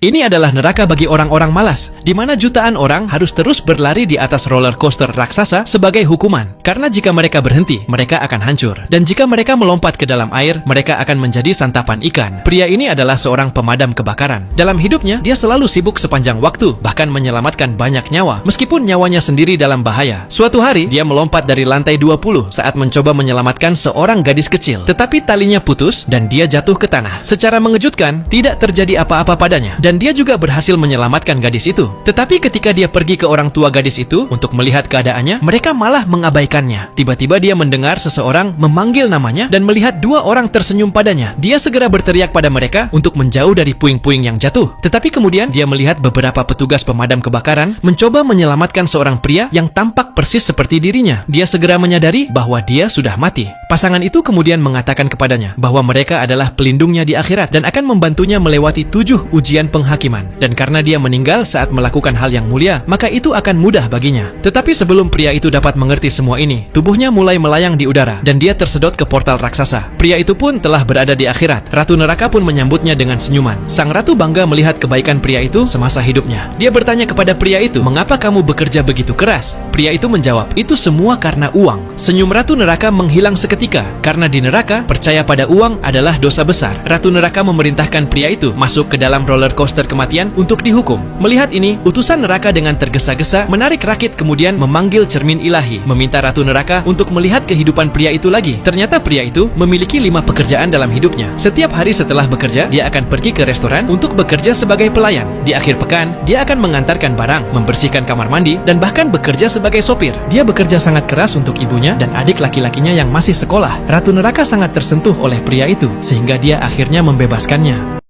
Ini adalah neraka bagi orang-orang malas, di mana jutaan orang harus terus berlari di atas roller coaster raksasa sebagai hukuman. Karena jika mereka berhenti, mereka akan hancur. Dan jika mereka melompat ke dalam air, mereka akan menjadi santapan ikan. Pria ini adalah seorang pemadam kebakaran. Dalam hidupnya, dia selalu sibuk sepanjang waktu, bahkan menyelamatkan banyak nyawa, meskipun nyawanya sendiri dalam bahaya. Suatu hari, dia melompat dari lantai 20 saat mencoba menyelamatkan seorang gadis kecil. Tetapi talinya putus dan dia jatuh ke tanah. Secara mengejutkan, tidak terjadi apa-apa padanya. Dan dia juga berhasil menyelamatkan gadis itu. Tetapi ketika dia pergi ke orang tua gadis itu untuk melihat keadaannya, mereka malah mengabaikannya. Tiba-tiba dia mendengar seseorang memanggil namanya dan melihat dua orang tersenyum padanya. Dia segera berteriak pada mereka untuk menjauh dari puing-puing yang jatuh. Tetapi kemudian dia melihat beberapa petugas pemadam kebakaran mencoba menyelamatkan seorang pria yang tampak persis seperti dirinya. Dia segera menyadari bahwa dia sudah mati. Pasangan itu kemudian mengatakan kepadanya bahwa mereka adalah pelindungnya di akhirat dan akan membantunya melewati 7 ujian penghakiman. Dan karena dia meninggal saat melakukan hal yang mulia, maka itu akan mudah baginya. Tetapi sebelum pria itu dapat mengerti semua ini, tubuhnya mulai melayang di udara dan dia tersedot ke portal raksasa. Pria itu pun telah berada di akhirat. Ratu neraka pun menyambutnya dengan senyuman. Sang ratu bangga melihat kebaikan pria itu semasa hidupnya. Dia bertanya kepada pria itu, "Mengapa kamu bekerja begitu keras?" Pria itu menjawab, "Itu semua karena uang." Senyum ratu neraka menghilang seketika, karena di neraka percaya pada uang adalah dosa besar. Ratu neraka memerintahkan pria itu masuk ke dalam roller coaster kematian untuk dihukum. Melihat ini, utusan neraka dengan tergesa-gesa menarik rakit kemudian memanggil cermin ilahi, meminta ratu neraka untuk melihat kehidupan pria itu lagi. Ternyata pria itu memiliki 5 pekerjaan dalam hidupnya. Setiap hari setelah bekerja, dia akan pergi ke restoran untuk bekerja sebagai pelayan. Di akhir pekan, dia akan mengantarkan barang, membersihkan kamar mandi, dan bahkan bekerja sebagai sopir. Dia bekerja sangat keras untuk ibunya dan adik laki-lakinya yang masih sekolah. Ratu neraka sangat tersentuh oleh pria itu, sehingga dia akhirnya membebaskannya.